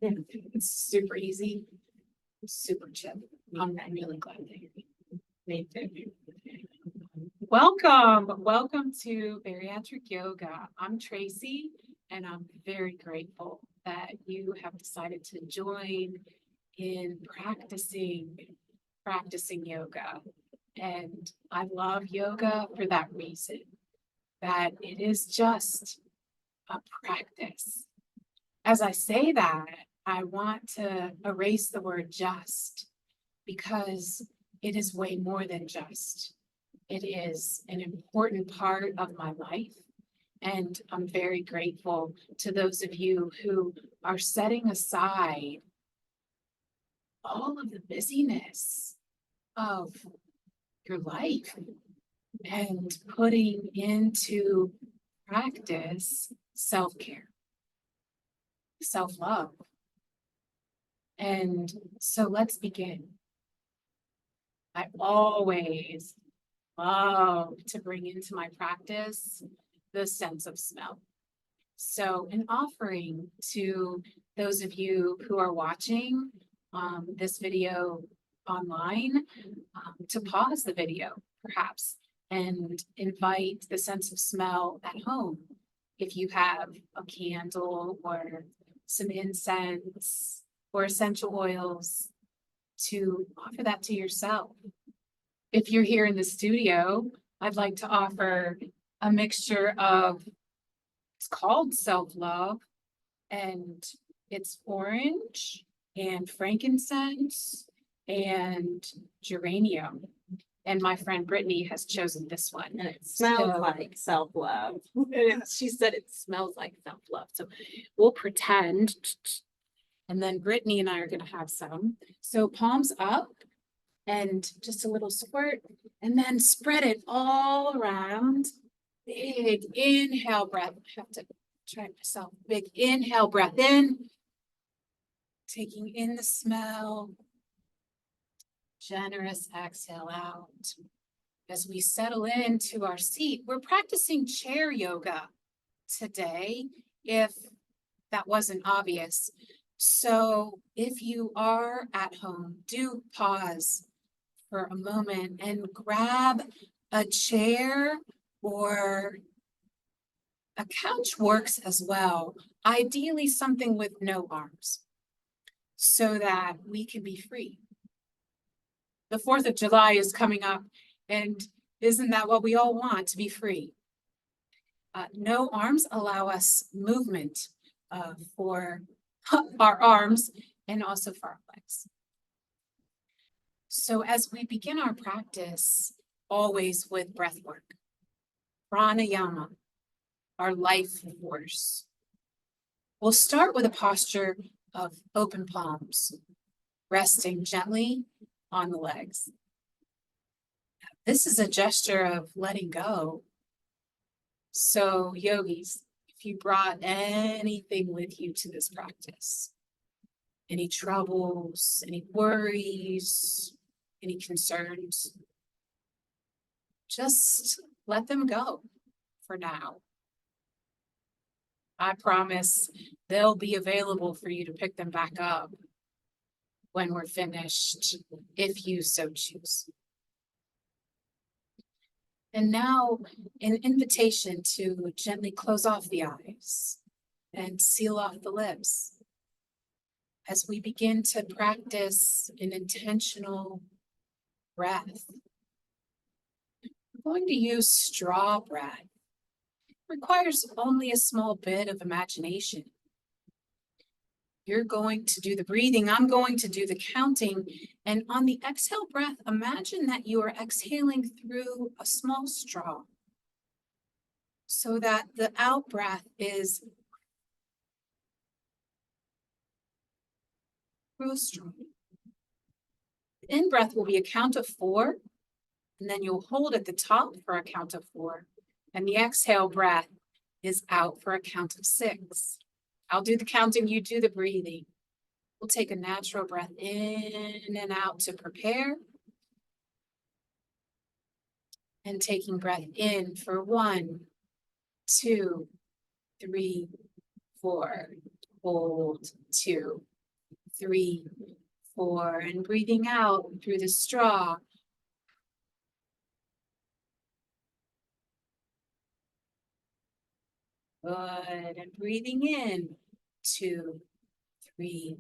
It's super easy, super chill. I'm really glad that you're here. Me too. Welcome to Bariatric Yoga. I'm Tracy, and I'm very grateful that you have decided to join in practicing yoga. And I love yoga for that reason, that it is just a practice. As I say that, I want to erase the word just, because it is way more than just. It is an important part of my life. And I'm very grateful to those of you who are setting aside all of the busyness of your life and putting into practice self-care, self-love. And so let's begin. I always love to bring into my practice the sense of smell. So an offering to those of you who are watching this video online, to pause the video perhaps and invite the sense of smell at home. If you have a candle or some incense or essential oils, to offer that to yourself. If you're here in the studio, I'd like to offer a mixture of, it's called self-love, and it's orange and frankincense and geranium. And my friend Brittany has chosen this one. And it smells like self-love. She said it smells like self-love. So we'll pretend. And then Brittany and I are going to have some. So palms up and just a little squirt, and then spread it all around. Big inhale breath. I have to try myself. Big inhale breath in. Taking in the smell. Generous exhale out. As we settle into our seat, we're practicing chair yoga today, if that wasn't obvious. So if you are at home, do pause for a moment and grab a chair, or a couch works as well. Ideally something with no arms, so that we can be free. The 4th of July is coming up, and isn't that what we all want, to be free? No arms allow us movement for our arms and also for our legs. So as we begin our practice, always with breath work, pranayama, our life force, we'll start with a posture of open palms, resting gently on the legs. This is a gesture of letting go. So yogis, if you brought anything with you to this practice, any troubles, any worries, any concerns, just let them go for now. I promise they'll be available for you to pick them back up when we're finished, if you so choose. And now, an invitation to gently close off the eyes and seal off the lips as we begin to practice an intentional breath. We're going to use straw breath. It requires only a small bit of imagination. You're going to do the breathing, I'm going to do the counting, and on the exhale breath, imagine that you are exhaling through a small straw, so that the out breath is through a straw. The in breath will be a count of 4, and then you'll hold at the top for a count of 4, and the exhale breath is out for a count of 6. I'll do the counting, you do the breathing. We'll take a natural breath in and out to prepare. And taking breath in for 1, 2, 3, 4, hold 2, 3, 4, and breathing out through the straw. Good, and breathing in, 2, 3,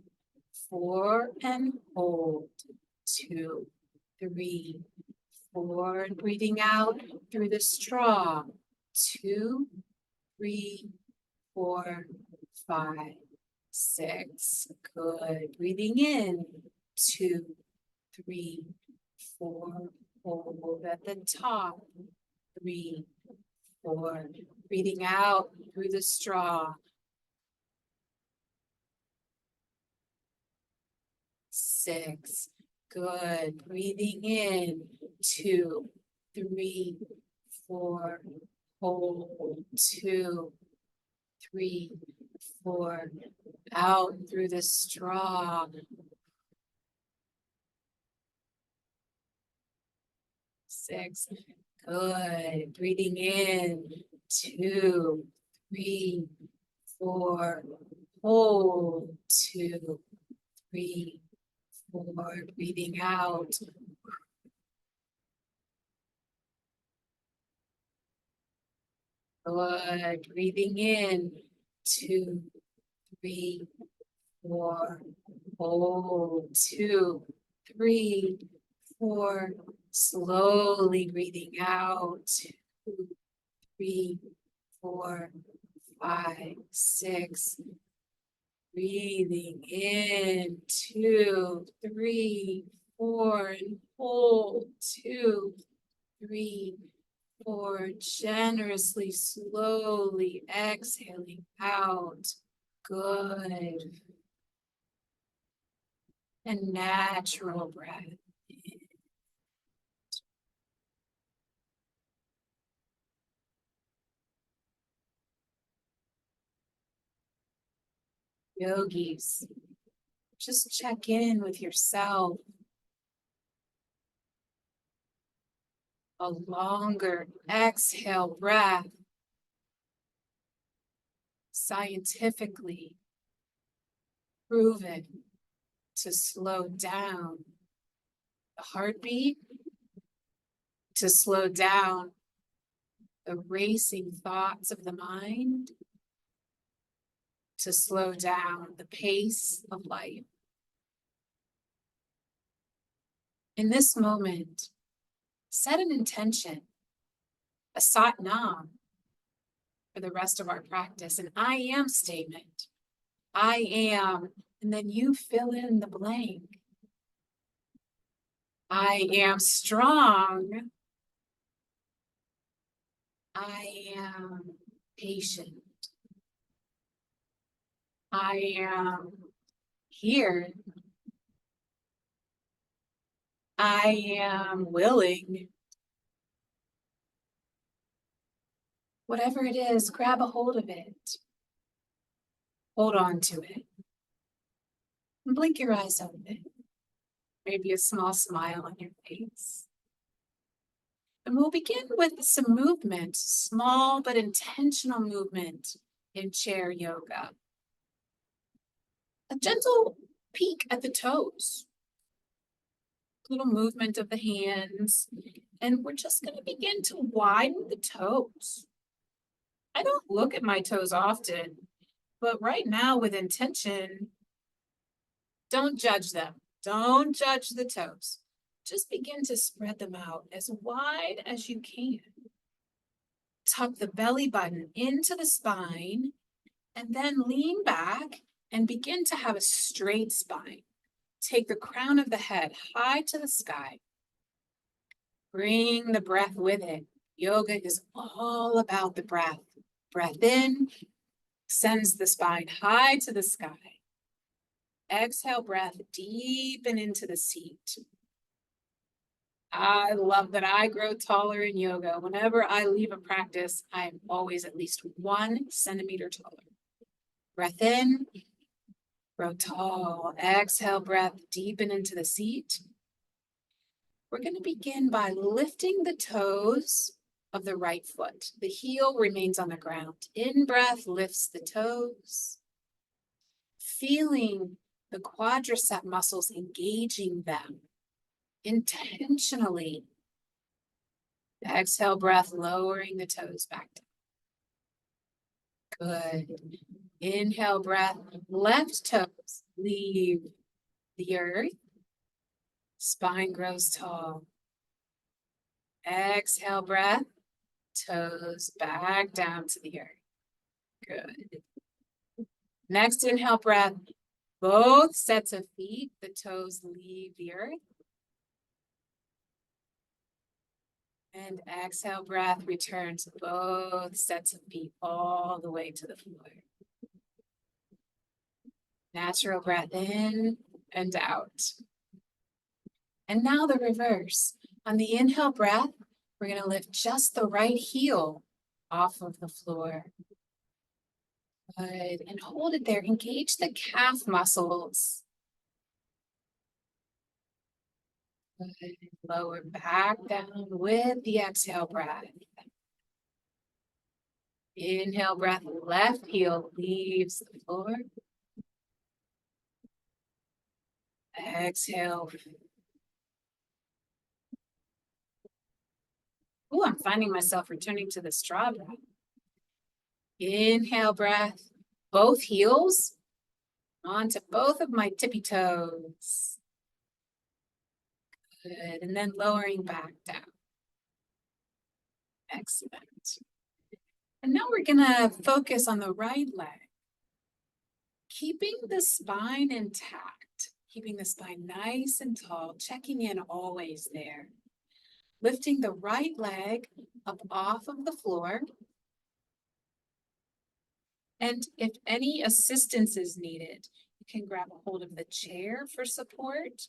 4, and hold, 2, 3, 4, and breathing out through the straw, 2, 3, 4, 5, 6, good, breathing in, 2, 3, 4, hold at the top, 3, 4, breathing out through the straw, 6, good, breathing in, 2, 3, 4, hold, 2, 3, 4, out through the straw, 6, good, breathing in, 2, 3, 4, hold, 2, 3, 4, breathing out, good, breathing in, 2, 3, 4, hold, 2, 3, 4, slowly breathing out, 2, 3, 4, 5, 6, breathing in, 2, 3, 4, and hold, 2, 3, 4, generously, slowly exhaling out, good, and natural breath. Yogis, just check in with yourself. A longer exhale breath, scientifically proven to slow down the heartbeat, to slow down the racing thoughts of the mind, to slow down the pace of life. In this moment, set an intention, a sat nam for the rest of our practice, an I am statement. I am, and then you fill in the blank. I am strong. I am patient. I am here. I am willing. Whatever it is, grab a hold of it. Hold on to it. And blink your eyes open. Maybe a small smile on your face. And we'll begin with some movement, small but intentional movement in chair yoga. A gentle peek at the toes. Little movement of the hands. And we're just going to begin to widen the toes. I don't look at my toes often, but right now with intention, don't judge them. Don't judge the toes. Just begin to spread them out as wide as you can. Tuck the belly button into the spine and then lean back and begin to have a straight spine. Take the crown of the head high to the sky. Bring the breath with it. Yoga is all about the breath. Breath in sends the spine high to the sky. Exhale, breath deep and into the seat. I love that I grow taller in yoga. Whenever I leave a practice, I'm always at least 1 centimeter taller. Breath in, grow tall. Exhale, breath deepen into the seat. We're going to begin by lifting the toes of the right foot. The heel remains on the ground. In breath lifts the toes. Feeling the quadricep muscles, engaging them intentionally. Exhale breath, lowering the toes back down. Good. Inhale breath, left toes leave the earth. Spine grows tall. Exhale breath, toes back down to the earth. Good. Next inhale breath, both sets of feet, the toes leave the earth. And exhale breath, returns both sets of feet all the way to the floor. Natural breath in and out. And now the reverse. On the inhale breath, we're going to lift just the right heel off of the floor. Good. And hold it there. Engage the calf muscles. Good. Lower back down with the exhale breath. Inhale breath, left heel leaves the floor. Exhale. Oh, I'm finding myself returning to the straw breath. Inhale breath, both heels onto both of my tippy toes. Good, and then lowering back down. Excellent. And now we're gonna focus on the right leg. Keeping the spine intact, keeping the spine nice and tall, checking in always there. Lifting the right leg up off of the floor. And if any assistance is needed, you can grab a hold of the chair for support.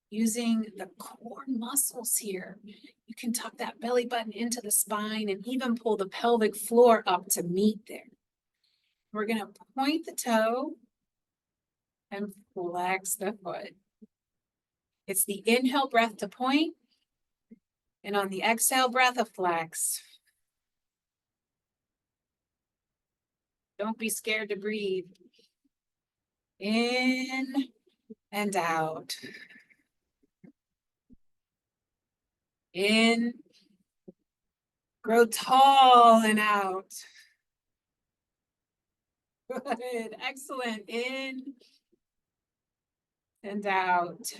Using the core muscles here, you can tuck that belly button into the spine and even pull the pelvic floor up to meet there. We're gonna point the toe and flex the foot. It's the inhale breath to point, and on the exhale breath, a flex. Don't be scared to breathe. In and out. In. Grow tall and out. Good. Excellent. In and out.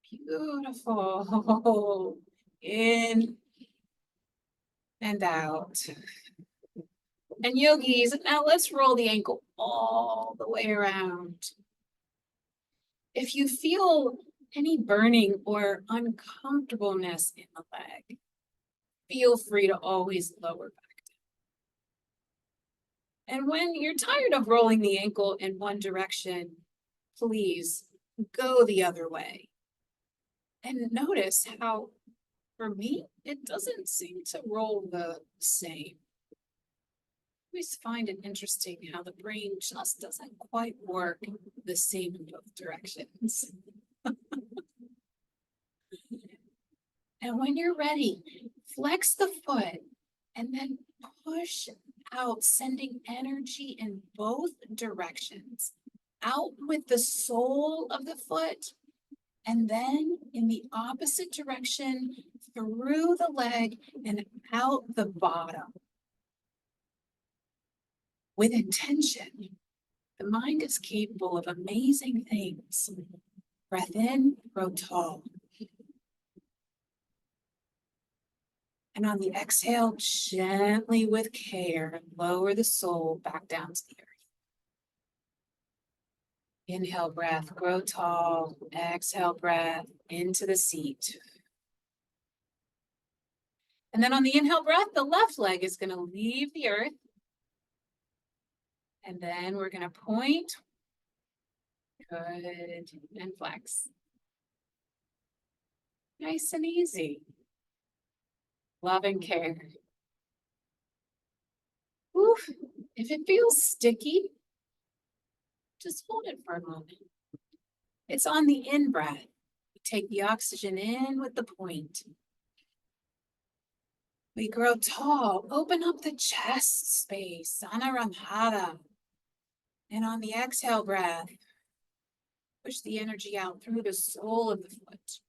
Beautiful. In and out. And yogis, now let's roll the ankle all the way around. If you feel any burning or uncomfortableness in the leg, feel free to always lower back down. And when you're tired of rolling the ankle in one direction, please go the other way. And notice how, for me, it doesn't seem to roll the same. I always find it interesting how the brain just doesn't quite work the same in both directions. And when you're ready, flex the foot and then push out, sending energy in both directions. Out with the sole of the foot, and then in the opposite direction, through the leg and out the bottom. With intention, the mind is capable of amazing things. Breath in, grow tall. And on the exhale, gently with care, lower the sole back down to the earth. Inhale breath, grow tall. Exhale breath into the seat. And then on the inhale breath, the left leg is going to leave the earth. And then we're going to point. Good. And flex. Nice and easy. Love and care. Oof. If it feels sticky, just hold it for a moment. It's on the in breath. We take the oxygen in with the point. We grow tall. Open up the chest space. Anaranjada. And on the exhale breath, Push the energy out through the sole of the foot.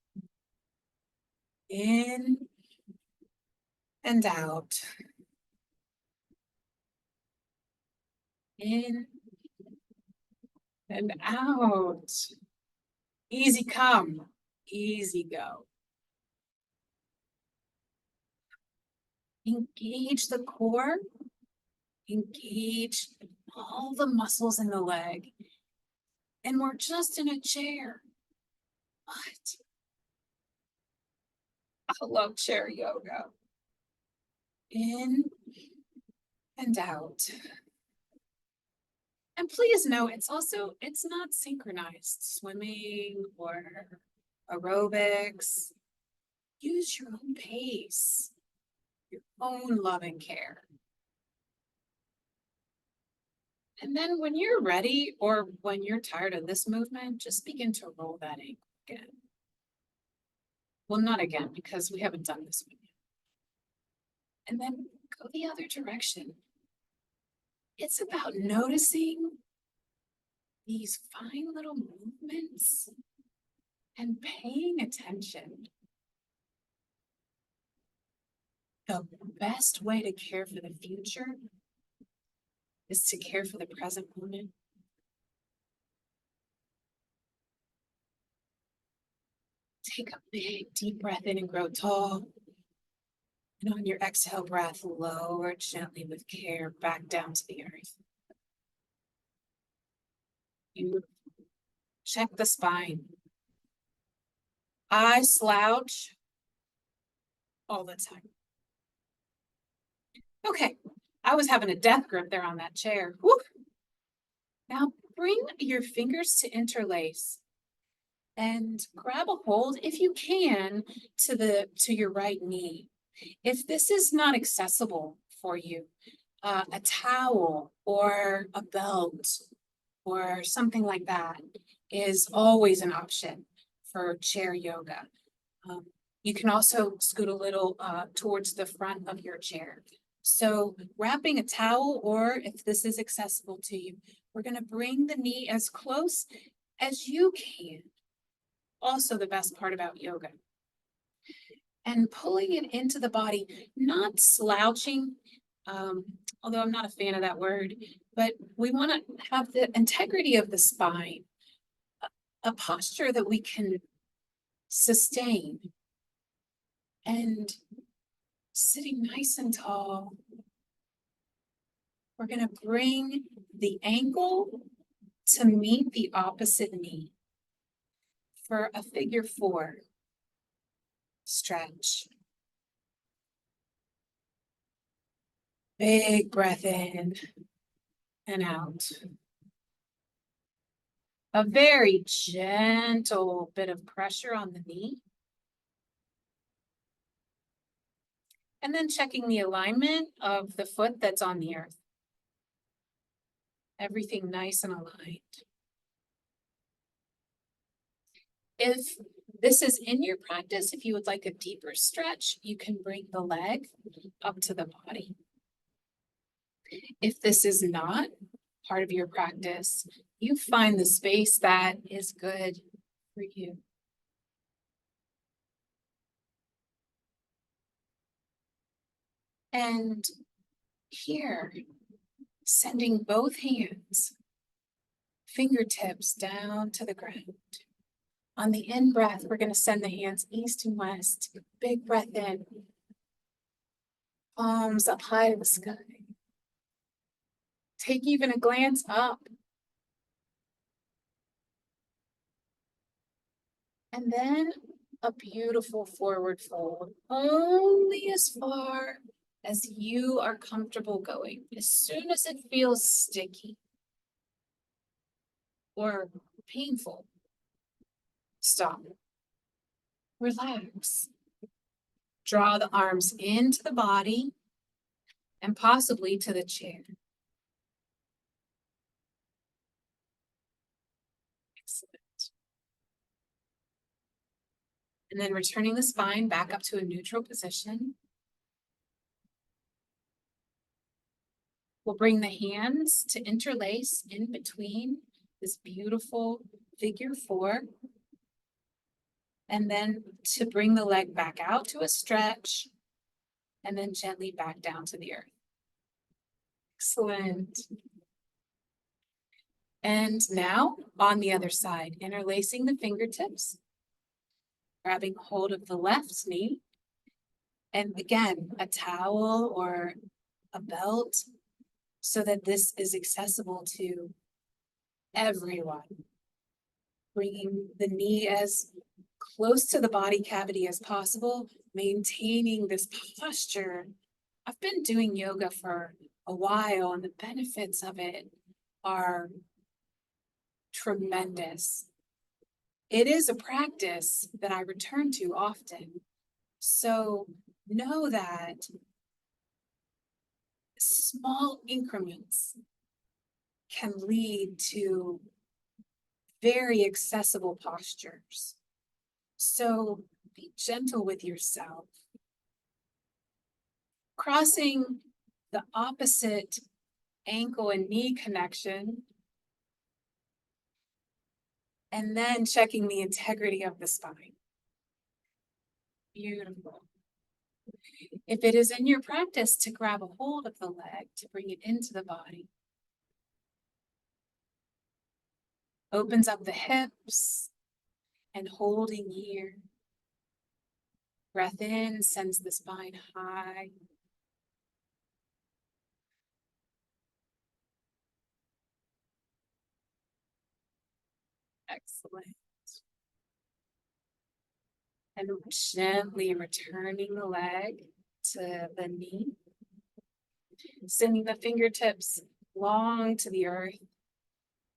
In and out. In and out. Easy come, easy go. Engage the core. Engage all the muscles in the leg. And we're just in a chair. What? I love chair yoga. In and out. And please know, it's not synchronized swimming or aerobics. Use your own pace, your own love and care. And then when you're ready or when you're tired of this movement, just begin to roll that ankle again. Well, not again, because we haven't done this one yet. And then go the other direction. It's about noticing these fine little movements and paying attention. The best way to care for the future is to care for the present moment. Take a big deep breath in and grow tall. And on your exhale breath, lower gently with care back down to the earth. You check the spine. I slouch all the time. Okay, I was having a death grip there on that chair. Woo. Now bring your fingers to interlace and grab a hold, if you can, to your right knee. If this is not accessible for you, a towel or a belt or something like that is always an option for chair yoga. You can also scoot a little towards the front of your chair. So wrapping a towel, or if this is accessible to you, we're going to bring the knee as close as you can. Also the best part about yoga. And pulling it into the body, not slouching, although I'm not a fan of that word, but we want to have the integrity of the spine, a posture that we can sustain, and sitting nice and tall. We're going to bring the ankle to meet the opposite knee for a figure 4 stretch. Big breath in and out. A very gentle bit of pressure on the knee. And then checking the alignment of the foot that's on the earth. Everything nice and aligned. If this is in your practice, if you would like a deeper stretch, you can bring the leg up to the body. If this is not part of your practice, you find the space that is good for you. And here, sending both hands, fingertips down to the ground. On the in-breath, we're going to send the hands east and west. Big breath in. Palms up high to the sky. Take even a glance up. And then a beautiful forward fold, only as far as you are comfortable going. As soon as it feels sticky or painful, stop. Relax. Draw the arms into the body and possibly to the chair. Excellent. And then returning the spine back up to a neutral position. We'll bring the hands to interlace in between this beautiful figure 4. And then to bring the leg back out to a stretch, and then gently back down to the earth. Excellent. And now on the other side, interlacing the fingertips, grabbing hold of the left knee, and again, a towel or a belt so that this is accessible to everyone. Bringing the knee as close to the body cavity as possible, maintaining this posture. I've been doing yoga for a while, and the benefits of it are tremendous. It is a practice that I return to often. So know that small increments can lead to very accessible postures. So be gentle with yourself. Crossing the opposite ankle and knee connection, and then checking the integrity of the spine. Beautiful. If it is in your practice to grab a hold of the leg, to bring it into the body, opens up the hips and holding here. Breath in, sends the spine high. Excellent. And gently returning the leg to the knee. Sending the fingertips long to the earth.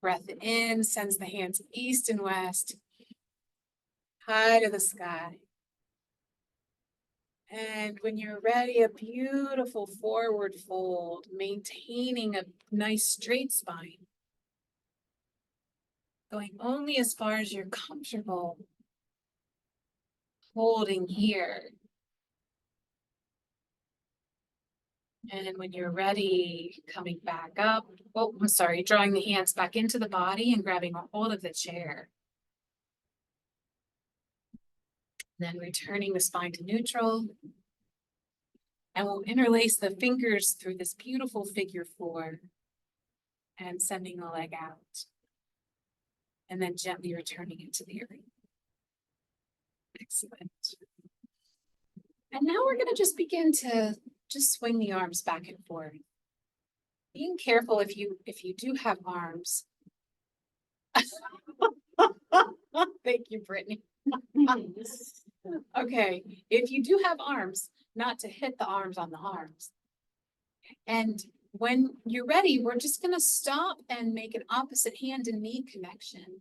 Breath in, sends the hands east and west, high to the sky. And when you're ready, a beautiful forward fold, maintaining a nice straight spine. Going only as far as you're comfortable. Holding here. And when you're ready, coming back up. Oh, I'm sorry, drawing the hands back into the body and grabbing a hold of the chair. Then returning the spine to neutral. And we'll interlace the fingers through this beautiful figure 4 and sending the leg out. And then gently returning it to the earth. Excellent. And now we're going to just begin to just swing the arms back and forth. Being careful if you do have arms. Thank you, Brittany. Okay, if you do have arms, not to hit the arms on the arms. And when you're ready, we're just going to stop and make an opposite hand and knee connection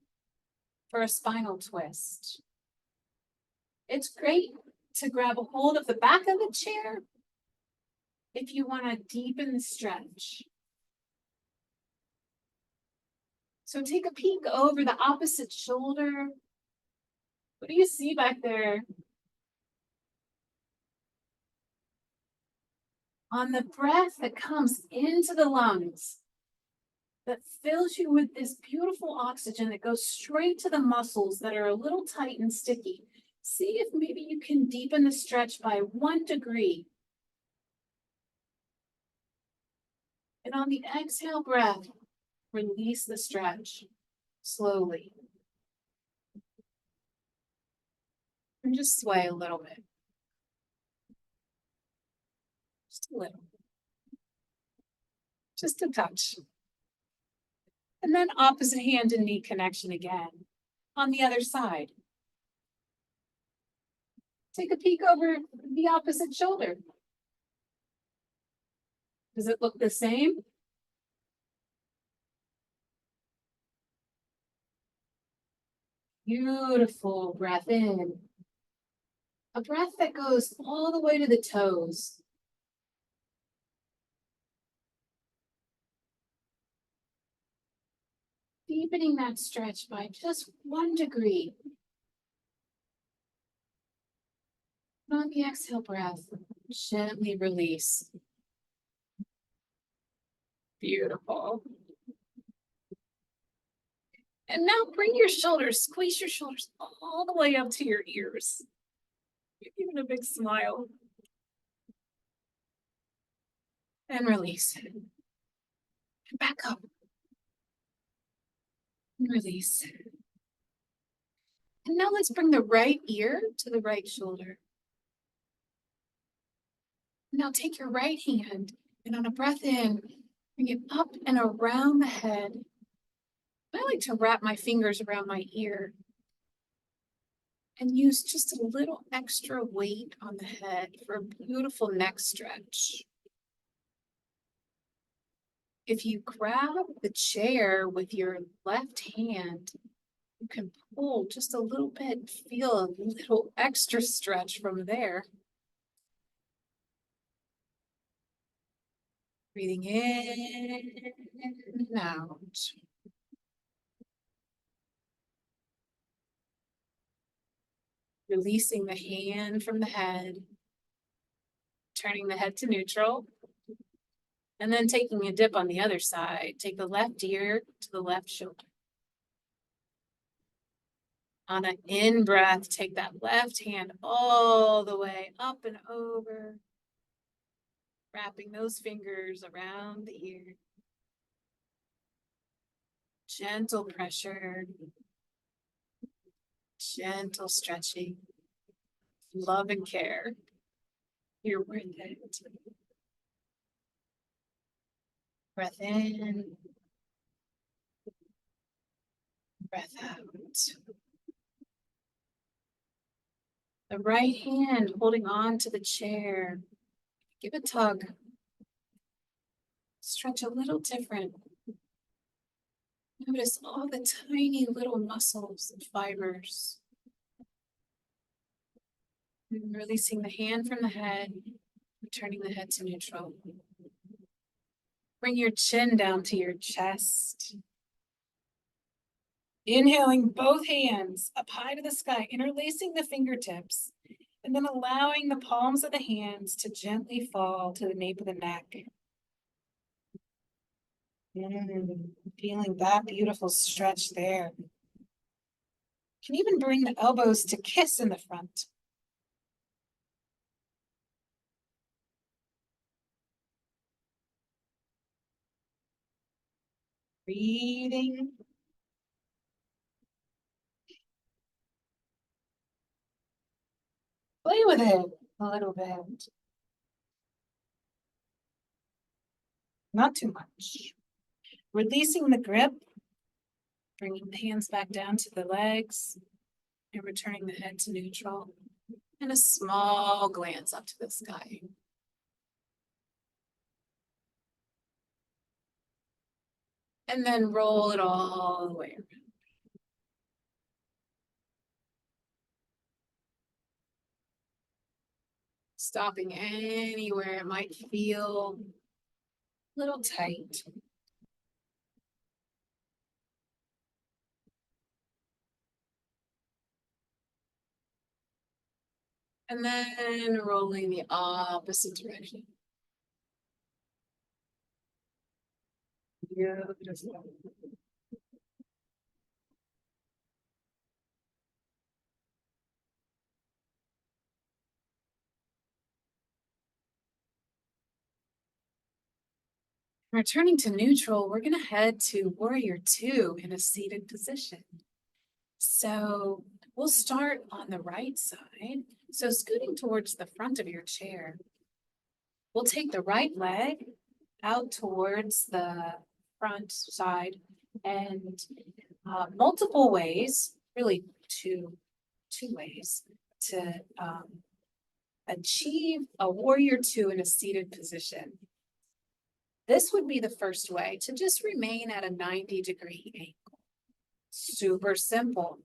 for a spinal twist. It's great to grab a hold of the back of the chair if you want to deepen the stretch. So take a peek over the opposite shoulder. What do you see back there? On the breath that comes into the lungs, that fills you with this beautiful oxygen that goes straight to the muscles that are a little tight and sticky. See if maybe you can deepen the stretch by 1 degree. And on the exhale breath, release the stretch slowly. And just sway a little bit. Just a little. Just a touch. And then opposite hand and knee connection again. On the other side. Take a peek over the opposite shoulder. Does it look the same? Beautiful breath in. A breath that goes all the way to the toes. Deepening that stretch by just 1 degree. On the exhale breath, gently release. Beautiful. And now bring your shoulders, squeeze your shoulders all the way up to your ears. Even a big smile. And release. And back up. And release. And now let's bring the right ear to the right shoulder. Now take your right hand and on a breath in, bring it up and around the head. I like to wrap my fingers around my ear and use just a little extra weight on the head for a beautiful neck stretch. If you grab the chair with your left hand, you can pull just a little bit, feel a little extra stretch from there. Breathing in and out. Releasing the hand from the head, turning the head to neutral, and then taking a dip on the other side. Take the left ear to the left shoulder. On an in-breath, take that left hand all the way up and over, wrapping those fingers around the ear. Gentle pressure, gentle stretching, love and care. You're worth it. Breath in, breath out. The right hand holding on to the chair. Give a tug. Stretch a little different. Notice all the tiny little muscles and fibers. And releasing the hand from the head, returning the head to neutral. Bring your chin down to your chest. Inhaling both hands up high to the sky, interlacing the fingertips, and then allowing the palms of the hands to gently fall to the nape of the neck. Feeling that beautiful stretch there. You can even bring the elbows to kiss in the front. Breathing. Play with it a little bit. Not too much. Releasing the grip, bringing the hands back down to the legs, and returning the head to neutral. And a small glance up to the sky. And then roll it all the way around. Stopping anywhere it might feel a little tight. And then rolling the opposite direction. Beautiful. Returning to neutral, we're going to head to Warrior 2 in a seated position. So we'll start on the right side. So scooting towards the front of your chair, we'll take the right leg out towards the front side and multiple ways, really two ways to achieve a Warrior 2 in a seated position. This would be the first way, to just remain at a 90-degree angle. Super simple.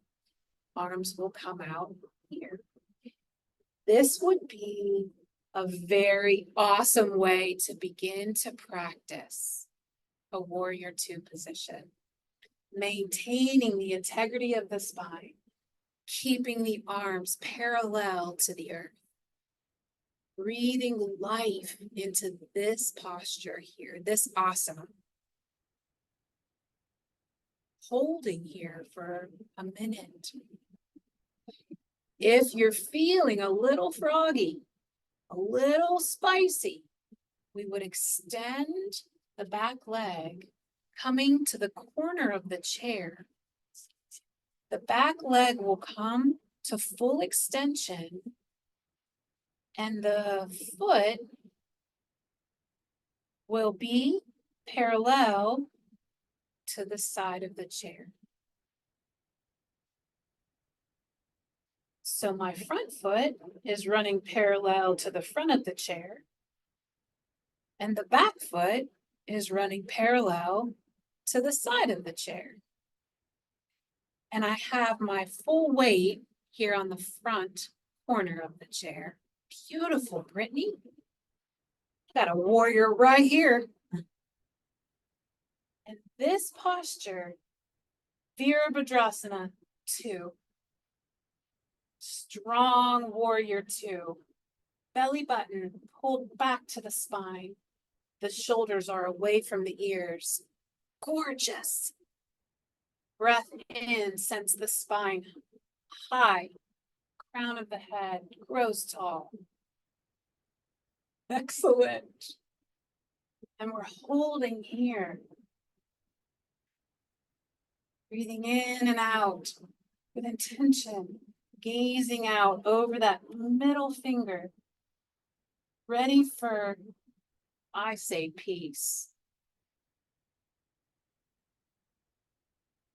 Arms will come out here. This would be a very awesome way to begin to practice a Warrior 2 position. Maintaining the integrity of the spine, keeping the arms parallel to the earth. Breathing life into this posture here, this asana. holding here for a minute. If you're feeling a little froggy, a little spicy, we would extend the back leg, coming to the corner of the chair. The back leg will come to full extension, and the foot will be parallel to the side of the chair. So my front foot is running parallel to the front of the chair, and the back foot is running parallel to the side of the chair. And I have my full weight here on the front corner of the chair. Beautiful, Brittany. Got a warrior right here. And this posture, Virabhadrasana 2. Strong warrior 2. Belly button pulled back to the spine. The shoulders are away from the ears. Gorgeous. Breath in, sense the spine high. Crown of the head grows tall. Excellent. And we're holding here. Breathing in and out with intention. Gazing out over that middle finger. Ready for, I say, peace.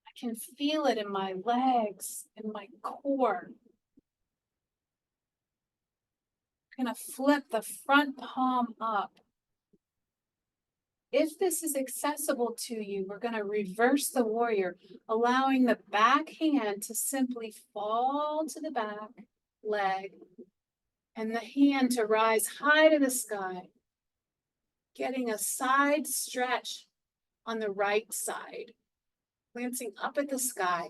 I can feel it in my legs, in my core. I'm gonna flip the front palm up. If this is accessible to you, we're gonna reverse the warrior, allowing the back hand to simply fall to the back leg and the hand to rise high to the sky, getting a side stretch on the right side, glancing up at the sky,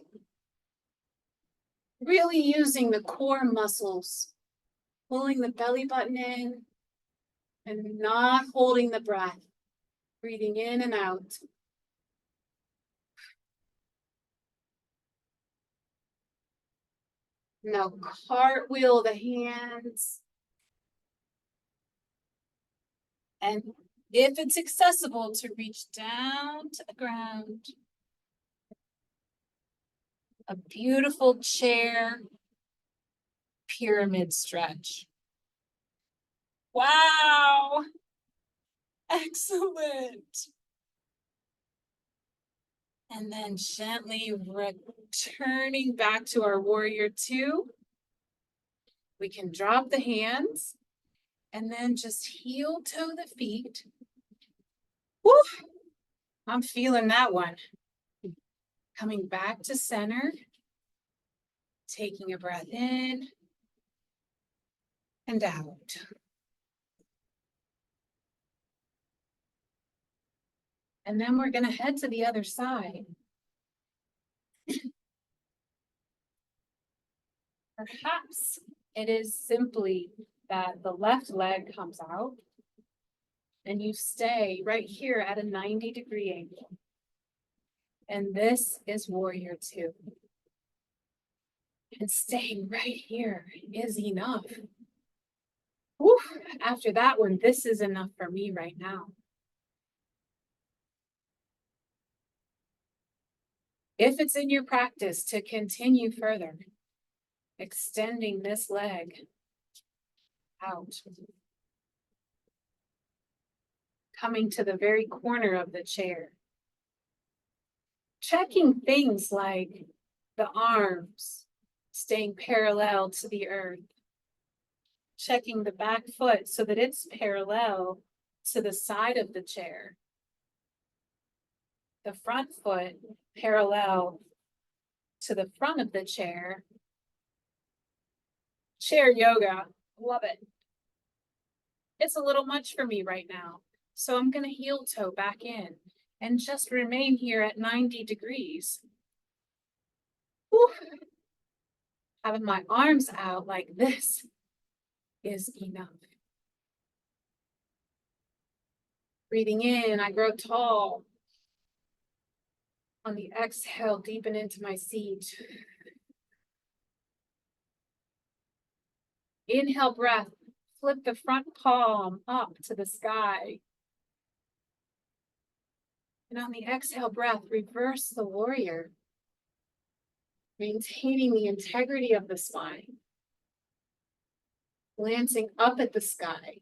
really using the core muscles, pulling the belly button in and not holding the breath, breathing in and out. Now cartwheel the hands. And if it's accessible, to reach down to the ground. A beautiful chair pyramid stretch. Wow! Excellent. And then gently returning back to our warrior 2. We can drop the hands and then just heel toe the feet. Woo! I'm feeling that one. Coming back to center. Taking a breath in and out. And then we're going to head to the other side. Perhaps it is simply that the left leg comes out and you stay right here at a 90-degree angle. And this is warrior 2. And staying right here is enough. Whew. After that one, this is enough for me right now. If it's in your practice to continue further, extending this leg out, coming to the very corner of the chair, checking things like the arms staying parallel to the earth, checking the back foot so that it's parallel to the side of the chair, the front foot parallel to the front of the chair. Chair yoga, love it. It's a little much for me right now, so I'm going to heel toe back in and just remain here at 90 degrees. Whew. Having my arms out like this is enough. Breathing in, I grow tall. On the exhale, deepen into my seat. Inhale breath, flip the front palm up to the sky. And on the exhale breath, reverse the warrior, maintaining the integrity of the spine, glancing up at the sky,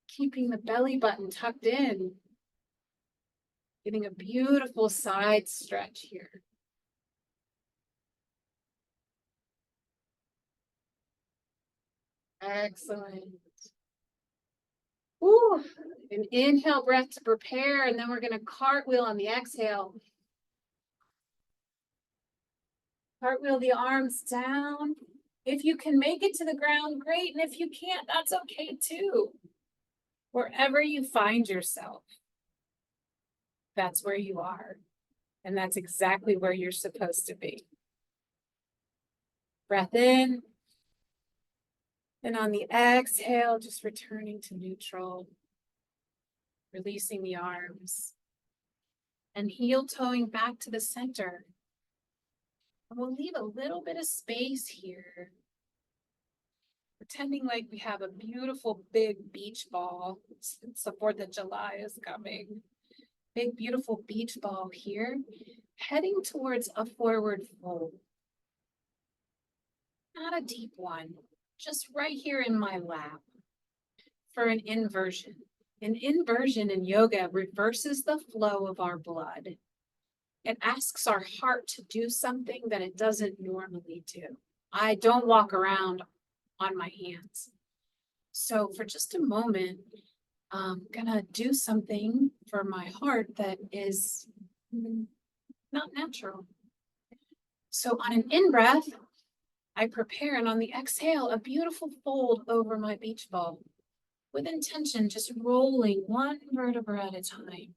keeping the belly button tucked in, getting a beautiful side stretch here. Excellent. Woo. An inhale breath to prepare, and then we're going to cartwheel on the exhale. Cartwheel the arms down. If you can make it to the ground, great. And if you can't, that's okay too. Wherever you find yourself, that's where you are. And that's exactly where you're supposed to be. Breath in. And on the exhale, just returning to neutral. Releasing the arms. And heel toeing back to the center. And we'll leave a little bit of space here. Pretending like we have a beautiful big beach ball. It's the 4th of July is coming. Big, beautiful beach ball here. Heading towards a forward fold. Not a deep one. Just right here in my lap. For an inversion. An inversion in yoga reverses the flow of our blood. It asks our heart to do something that it doesn't normally do. I don't walk around on my hands. So for just a moment, I'm gonna do something for my heart that is not natural. So on an in-breath, I prepare, and on the exhale, a beautiful fold over my beach ball. With intention, just rolling one vertebra at a time.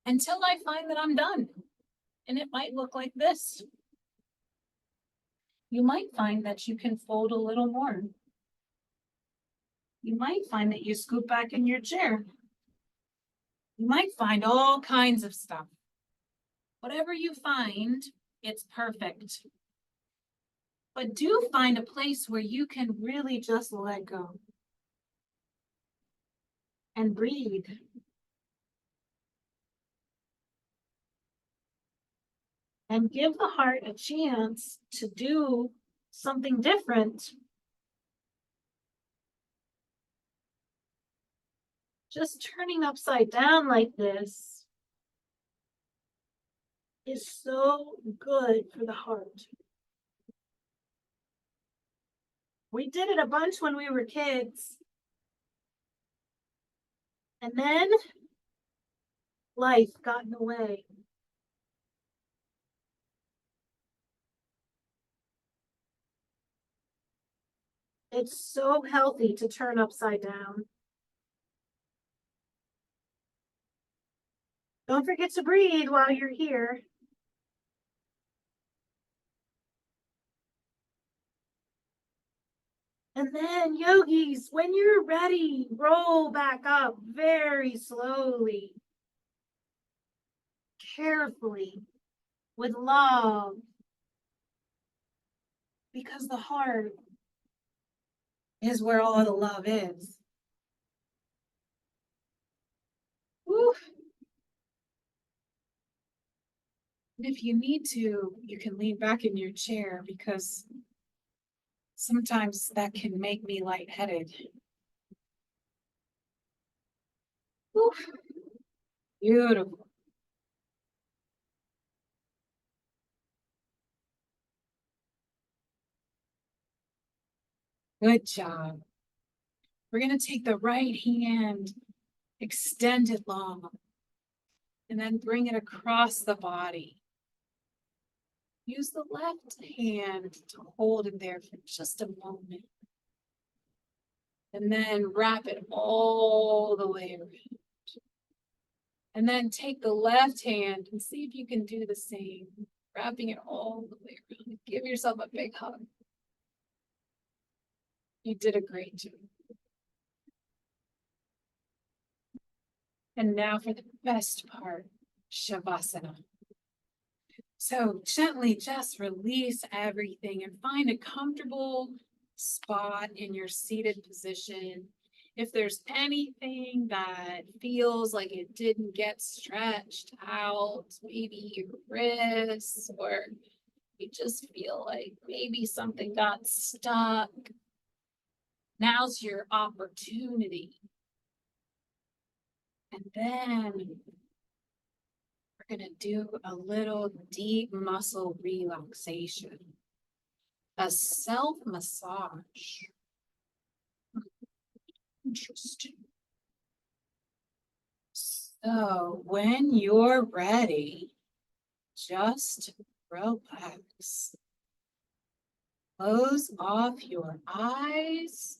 Until I find that I'm done. And it might look like this. You might find that you can fold a little more. You might find that you scoot back in your chair. You might find all kinds of stuff. Whatever you find, it's perfect. But do find a place where you can really just let go. And breathe. And give the heart a chance to do something different. Just turning upside down like this is so good for the heart. We did it a bunch when we were kids. And then life got in the way. It's so healthy to turn upside down. Don't forget to breathe while you're here. And then, yogis, when you're ready, roll back up very slowly, carefully, with love. Because the heart is where all the love is. Woo. And if you need to, you can lean back in your chair because sometimes that can make me lightheaded. Woo. Beautiful. Good job. We're going to take the right hand, extend it long, and then bring it across the body. Use the left hand to hold it there for just a moment. And then wrap it all the way around. And then take the left hand and see if you can do the same, wrapping it all the way around. Give yourself a big hug. You did a great job. And now for the best part. Shavasana. So gently just release everything and find a comfortable spot in your seated position. If there's anything that feels like it didn't get stretched out, maybe your wrists, or you just feel like maybe something got stuck, now's your opportunity. And then we're going to do a little deep muscle relaxation, a self massage. Interesting. So when you're ready, just relax. Close off your eyes,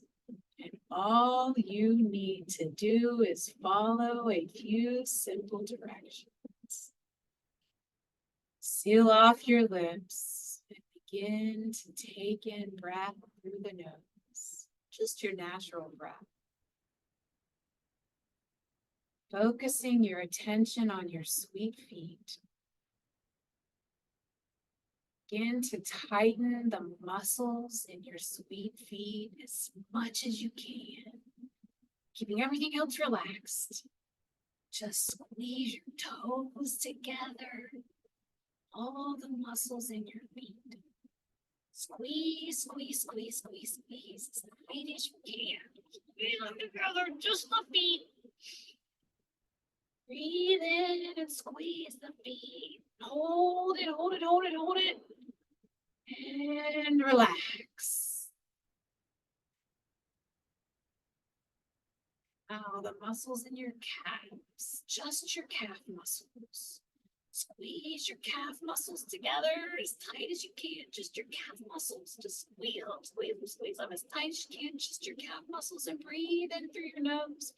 and all you need to do is follow a few simple directions. Seal off your lips and begin to take in breath through the nose, just your natural breath. Focusing your attention on your sweet feet. Begin to tighten the muscles in your sweet feet as much as you can, keeping everything else relaxed. Just squeeze your toes together, all the muscles in your feet. Squeeze, squeeze, squeeze, squeeze, squeeze as tight as you can. Squeeze them together, just the feet. Breathe in and squeeze the feet. Hold it, hold it, hold it, hold it. And relax. Now the muscles in your calves, just your calf muscles. Squeeze your calf muscles together as tight as you can. Just your calf muscles. Just squeeze them, squeeze them, squeeze them as tight as you can. Just your calf muscles, and breathe in through your nose.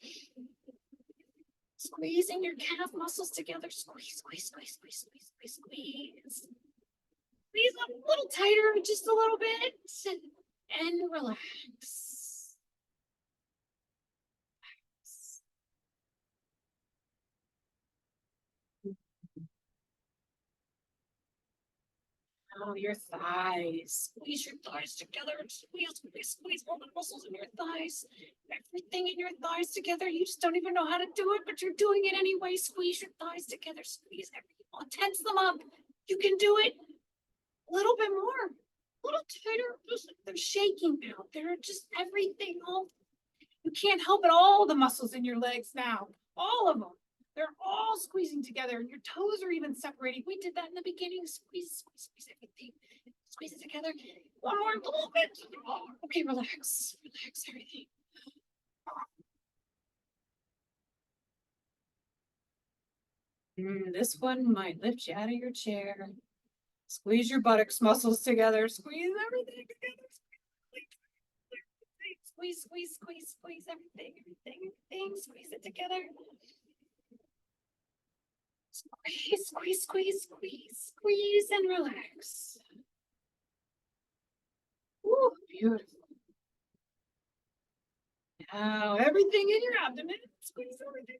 Squeezing your calf muscles together. Squeeze, squeeze, squeeze, squeeze, squeeze, squeeze, squeeze. Squeeze up a little tighter, just a little bit. And relax. Now your thighs. Squeeze your thighs together. Squeeze, squeeze, squeeze all the muscles in your thighs. Everything in your thighs together. You just don't even know how to do it, but you're doing it anyway. Squeeze your thighs together. Squeeze everything. Tense them up. You can do it. A little bit more. A little tighter. They're shaking now. They're just everything. You can't help it. All the muscles in your legs now. All of them. They're all squeezing together, and your toes are even separating. We did that in the beginning. Squeeze, squeeze, squeeze everything. Squeeze it together. One more, a little bit. Okay, relax. Relax everything. This one might lift you out of your chair. Squeeze your buttocks muscles together. Squeeze everything together. Squeeze, squeeze, squeeze, squeeze everything, everything, everything. Squeeze it together. Squeeze, squeeze, squeeze, squeeze, squeeze, and relax. Ooh, beautiful. Now everything in your abdomen, squeeze everything.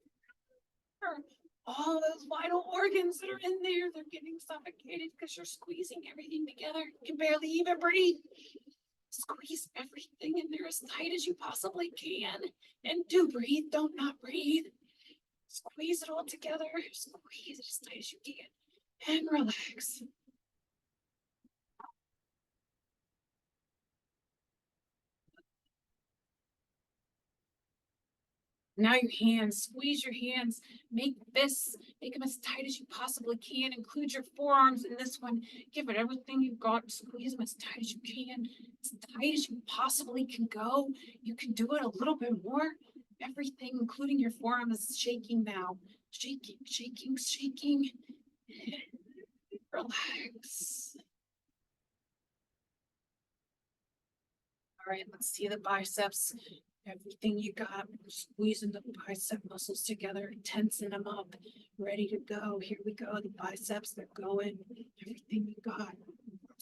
All those vital organs that are in there, they're getting suffocated because you're squeezing everything together. You can barely even breathe. Squeeze everything in there as tight as you possibly can. And do breathe, don't not breathe. Squeeze it all together. Squeeze it as tight as you can. And relax. Now your hands, squeeze your hands, make fists, make them as tight as you possibly can. Include your forearms in this one. Give it everything you've got. Squeeze them as tight as you can, as tight as you possibly can go. You can do it a little bit more. Everything, including your forearm, is shaking now. Shaking, shaking, shaking. Relax. All right, let's see the biceps. Everything you got, squeezing the bicep muscles together, tensing them up, ready to go. Here we go. The biceps, they're going. Everything you got.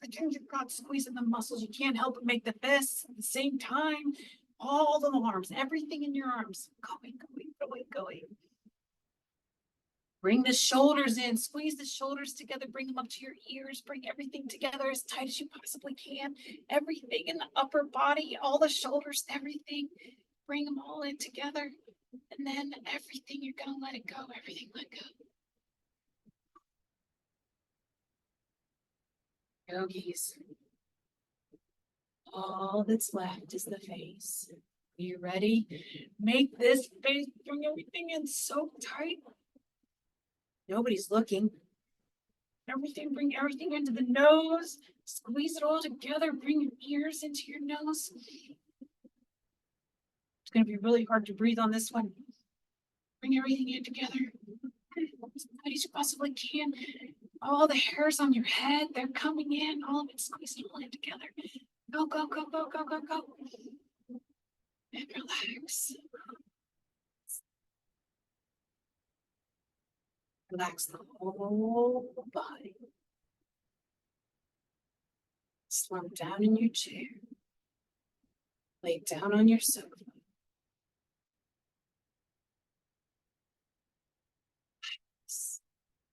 Everything you got, squeezing the muscles. You can't help but make the fists at the same time. All the arms, everything in your arms. Going, going, going, going. Bring the shoulders in, squeeze the shoulders together, bring them up to your ears, bring everything together as tight as you possibly can. Everything in the upper body, all the shoulders, everything. Bring them all in together. And then everything, you're gonna let it go, everything let go. Yogis, all that's left is the face. Are you ready? Make this face, bring everything in so tight. Nobody's looking. Everything, bring everything into the nose. Squeeze it all together. Bring your ears into your nose. It's going to be really hard to breathe on this one. Bring everything in together. As tight as you possibly can. All the hairs on your head, they're coming in. All of it, squeeze it all in together. Go, go, go, go, go, go, go. And relax. Relax the whole body. Slump down in your chair. Lay down on your sofa.